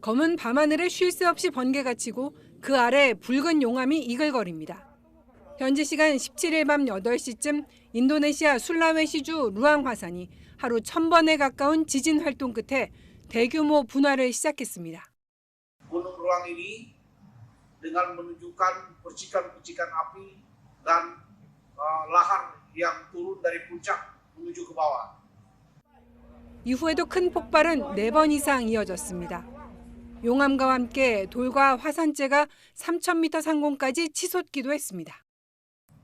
검은 밤하늘에 쉴 새 없이 번개가 치고 그 아래 붉은 용암이 이글거립니다. 현지 시간 17일 밤 8시쯤 인도네시아 술라웨시주 루앙 화산이 하루 1000번에 가까운 지진 활동 끝에 대규모 분화를 시작했습니다. Gunung Ruang ini dengan menunjukkan percikan-percikan api dan lahar yang turun dari puncak menuju ke bawah. 이후에도 큰 폭발은 4번 이상 이어졌습니다. 용암과 함께 돌과 화산재가 3,000m 상공까지 치솟기도 했습니다.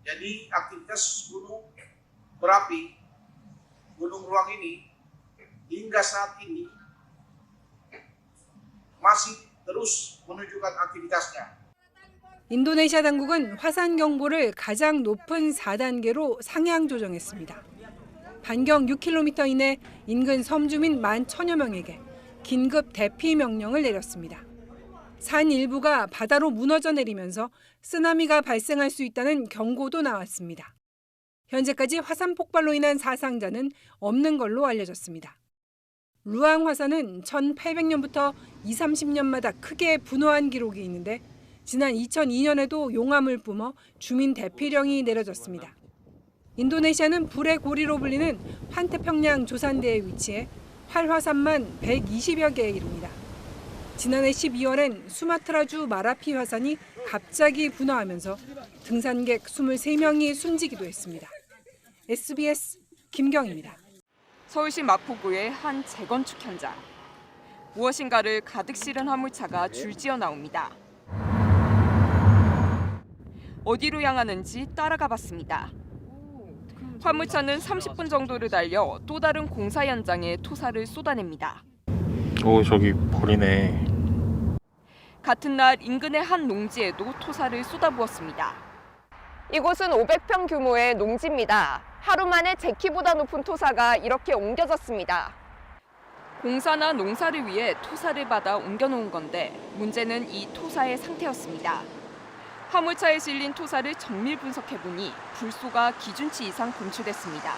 Jadi aktivitas gunung berapi Gunung Ruang ini hingga saat ini masih terus menunjukkan aktivitasnya. 인도네시아 당국은 화산 경보를 가장 높은 4단계로 상향 조정했습니다. 반경 6km 이내 인근 섬 주민 11,000여 명에게 긴급 대피 명령을 내렸습니다. 산 일부가 바다로 무너져 내리면서 쓰나미가 발생할 수 있다는 경고도 나왔습니다. 현재까지 화산 폭발로 인한 사상자는 없는 걸로 알려졌습니다. 루앙 화산은 1800년부터 20-30년마다 크게 분화한 기록이 있는데 지난 2002년에도 용암을 뿜어 주민 대피령이 내려졌습니다. 인도네시아는 불의 고리로 불리는 환태평양 조산대에 위치해 활화산만 120여 개에 이릅니다. 지난해 12월엔 수마트라주 마라피 화산이 갑자기 분화하면서 등산객 23명이 숨지기도 했습니다. SBS 김경입니다. 서울시 마포구의 한 재건축 현장. 무엇인가를 가득 실은 화물차가 줄지어 나옵니다. 어디로 향하는지 따라가 봤습니다. 화물차는 30분 정도를 달려 또 다른 공사 현장에 토사를 쏟아냅니다. 오, 저기 버리네. 같은 날 인근의 한 농지에도 토사를 쏟아부었습니다. 이곳은 500평 규모의 농지입니다. 하루 만에 제키보다 높은 토사가 이렇게 옮겨졌습니다. 공사나 농사를 위해 토사를 받아 옮겨놓은 건데 문제는 이 토사의 상태였습니다. 화물차에 실린 토사를 정밀 분석해보니 불소가 기준치 이상 검출됐습니다.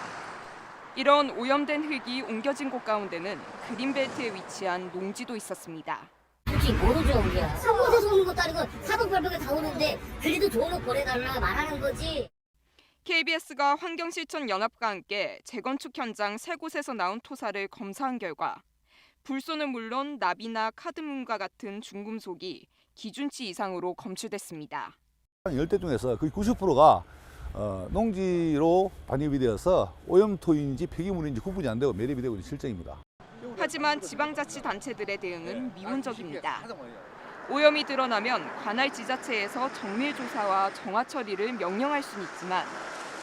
이런 오염된 흙이 옮겨진 곳 가운데는 그린벨트에 위치한 농지도 있었습니다. 솔직히 모르죠, 우리가. 사고에서 오는 것도 아니고 사법벌벽에 다 오는데 그래도 돈을 보내달라 말하는 거지. KBS가 환경실천연합과 함께 재건축 현장 3곳에서 나온 토사를 검사한 결과 불소는 물론 납이나 카드뮴과 같은 중금속이 기준치 이상으로 검출됐습니다. 열대 중에서 거의 90%가 농지로 반입이 되어서 오염토인지 폐기물인지 구분이 안 되고 매립이 되고 있는 실정입니다. 하지만 지방자치단체들의 대응은 미온적입니다. 오염이 드러나면 관할 지자체에서 정밀 조사와 정화 처리를 명령할 수는 있지만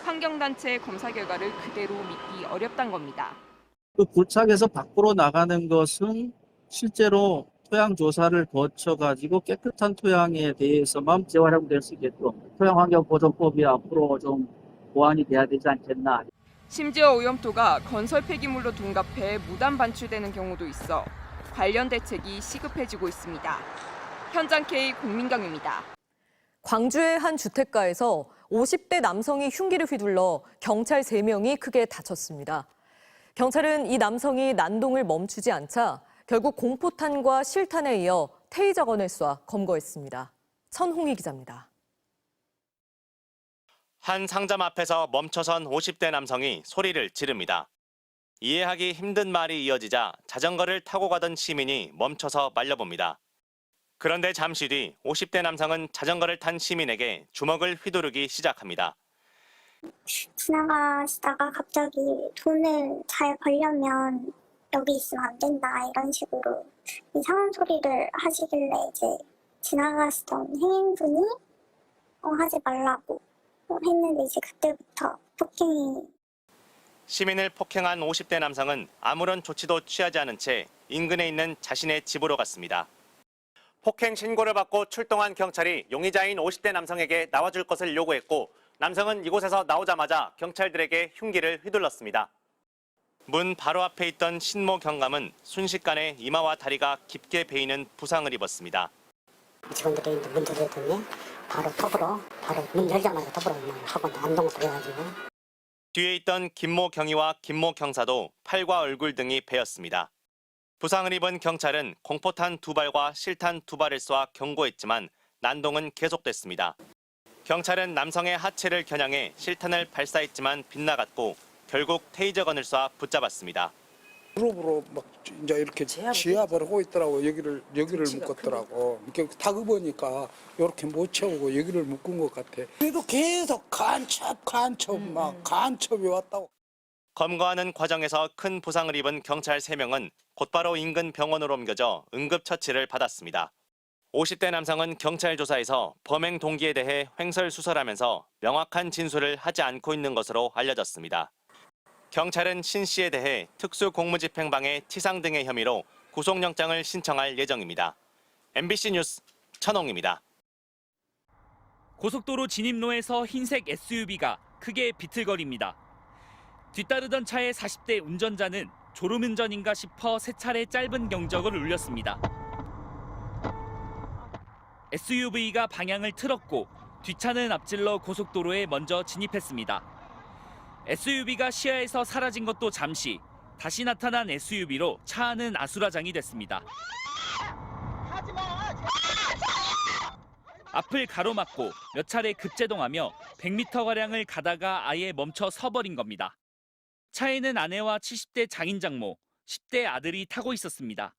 환경단체의 검사 결과를 그대로 믿기 어렵다는 겁니다. 그 부착에서 밖으로 나가는 것은 실제로 토양 조사를 거쳐가지고 깨끗한 토양에 대해서만 재활용될 수 있게끔 토양환경보존법이 앞으로 좀 보완이 돼야 되지 않겠나. 심지어 오염토가 건설 폐기물로 둔갑해 무단 반출되는 경우도 있어 관련 대책이 시급해지고 있습니다. 현장 K 공민경입니다. 광주의 한 주택가에서 50대 남성이 흉기를 휘둘러 경찰 3명이 크게 다쳤습니다. 경찰은 이 남성이 난동을 멈추지 않자 결국 공포탄과 실탄에 이어 테이저건을 쏴 검거했습니다. 천홍희 기자입니다. 한 상점 앞에서 멈춰선 50대 남성이 소리를 지릅니다. 이해하기 힘든 말이 이어지자 자전거를 타고 가던 시민이 멈춰서 말려봅니다. 그런데 잠시 뒤 50대 남성은 자전거를 탄 시민에게 주먹을 휘두르기 시작합니다. 지나가시다가 갑자기 돈을 잘 벌려면 여기 있으면 안 된다 이런 식으로 이상한 소리를 하시길래 이제 지나가시던 행인분이 하지 말라고 했는데 이제 그때부터 폭행이. 시민을 폭행한 50대 남성은 아무런 조치도 취하지 않은 채 인근에 있는 자신의 집으로 갔습니다. 폭행 신고를 받고 출동한 경찰이 용의자인 50대 남성에게 나와줄 것을 요구했고 남성은 이곳에서 나오자마자 경찰들에게 흉기를 휘둘렀습니다. 문 바로 앞에 있던 신모 경감은 순식간에 이마와 다리가 깊게 베이는 부상을 입었습니다. 직원들이 문 닫았더니 바로 톱으로 바로 문 열자마자 톱으로 하고 안동 들어가지고. 뒤에 있던 김모 경위와 김모 경사도 팔과 얼굴 등이 베었습니다. 부상을 입은 경찰은 공포탄 2발과 실탄 2발을 쏘아 경고했지만 난동은 계속됐습니다. 경찰은 남성의 하체를 겨냥해 실탄을 발사했지만 빗나갔고 결국 테이저건을 쏴 붙잡았습니다. 무릎으로 막 이제 이렇게 지압을 하고 있더라고. 여기를 묶었더라고. 이렇게 다급하니까 이렇게 못 채우고 여기를 묶은 것 같아. 그래도 계속 간첩이 왔다고. 검거하는 과정에서 큰 부상을 입은 경찰 3명은 곧바로 인근 병원으로 옮겨져 응급처치를 받았습니다. 50대 남성은 경찰 조사에서 범행 동기에 대해 횡설수설하면서 명확한 진술을 하지 않고 있는 것으로 알려졌습니다. 경찰은 신 씨에 대해 특수공무집행방해 치상 등의 혐의로 구속영장을 신청할 예정입니다. MBC 뉴스 천홍입니다. 고속도로 진입로에서 흰색 SUV가 크게 비틀거립니다. 뒤따르던 차의 40대 운전자는 졸음운전인가 싶어 3차례 짧은 경적을 울렸습니다. SUV가 방향을 틀었고 뒷차는 앞질러 고속도로에 먼저 진입했습니다. SUV가 시야에서 사라진 것도 잠시, 다시 나타난 SUV로 차 안은 아수라장이 됐습니다. 앞을 가로막고 몇 차례 급제동하며 100m가량을 가다가 아예 멈춰 서버린 겁니다. 차에는 아내와 70대 장인장모, 10대 아들이 타고 있었습니다.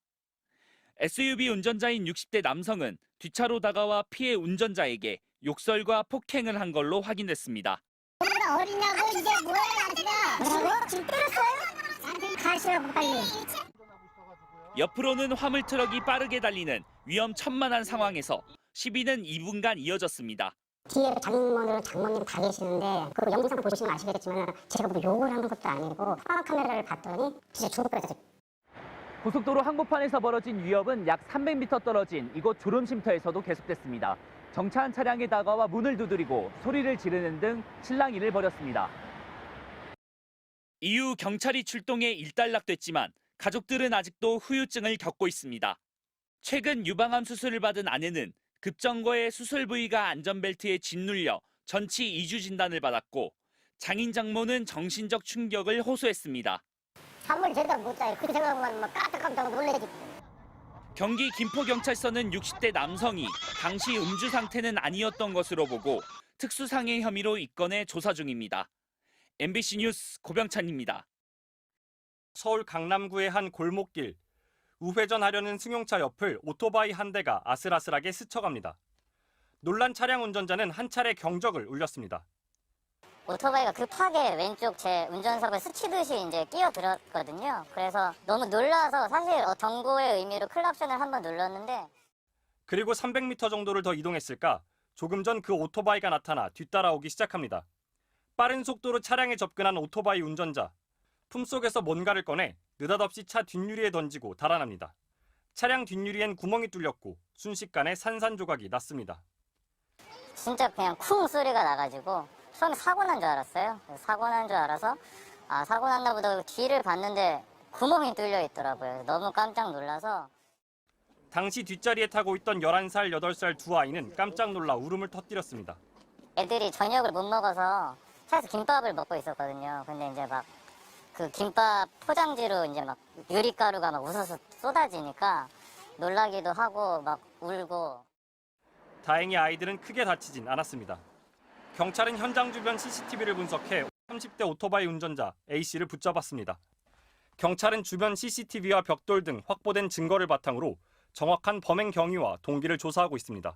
SUV 운전자인 60대 남성은 뒷차로 다가와 피해 운전자에게 욕설과 폭행을 한 걸로 확인됐습니다. 어리냐고 이게 뭐야 뭐라고? 지금 때렸어요? 가시라고 빨리. 옆으로는 화물 트럭이 빠르게 달리는 위험천만한 상황에서 시비는 2분간 이어졌습니다. 뒤에 장모님 다 계시는데 그 영상 보시면 아시겠지만 제가 뭐 욕을 하는 것도 아니고 카메라를 봤더니 진짜 죽을 뻔했어요. 고속도로 항복판에서 벌어진 위협은 약 300m 떨어진 이곳 졸음쉼터에서도 계속됐습니다. 정차한 차량에 다가와 문을 두드리고 소리를 지르는 등 실랑이를 벌였습니다. 이후 경찰이 출동해 일단락됐지만 가족들은 아직도 후유증을 겪고 있습니다. 최근 유방암 수술을 받은 아내는 급정거에 수술 부위가 안전벨트에 짓눌려 전치 2주 진단을 받았고 장인 장모는 정신적 충격을 호소했습니다. 잠을 제대로 못 자요. 그 생각만 막 깜짝깜짝 놀래지. 경기 김포경찰서는 60대 남성이 당시 음주 상태는 아니었던 것으로 보고 특수상해 혐의로 입건해 조사 중입니다. MBC 뉴스 고병찬입니다. 서울 강남구의 한 골목길. 우회전하려는 승용차 옆을 오토바이 한 대가 아슬아슬하게 스쳐갑니다. 놀란 차량 운전자는 한 차례 경적을 울렸습니다. 오토바이가 급하게 왼쪽 제 운전석을 스치듯이 이제 끼어들었거든요. 그래서 너무 놀라서 사실 경고의 의미로 클락션을 한번 눌렀는데 그리고 300m 정도를 더 이동했을까 조금 전 그 오토바이가 나타나 뒤따라오기 시작합니다. 빠른 속도로 차량에 접근한 오토바이 운전자. 품속에서 뭔가를 꺼내 느닷없이 차 뒷유리에 던지고 달아납니다. 차량 뒷유리엔 구멍이 뚫렸고 순식간에 산산조각이 났습니다. 진짜 그냥 쿵 소리가 나가지고 처음에 사고 난 줄 알았어요. 사고 난 줄 알아서 사고 났나 보다 뒤를 봤는데 구멍이 뚫려 있더라고요. 너무 깜짝 놀라서. 당시 뒷자리에 타고 있던 11살, 8살 두 아이는 깜짝 놀라 울음을 터뜨렸습니다. 애들이 저녁을 못 먹어서 차에서 김밥을 먹고 있었거든요. 근데 이제 막 그 김밥 포장지로 이제 막 유리가루가 막 웃어서 쏟아지니까 놀라기도 하고 막 울고. 다행히 아이들은 크게 다치진 않았습니다. 경찰은 현장 주변 CCTV를 분석해 30대 오토바이 운전자 A씨를 붙잡았습니다. 경찰은 주변 CCTV와 벽돌 등 확보된 증거를 바탕으로 정확한 범행 경위와 동기를 조사하고 있습니다.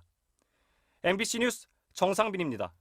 MBC 뉴스 정상빈입니다.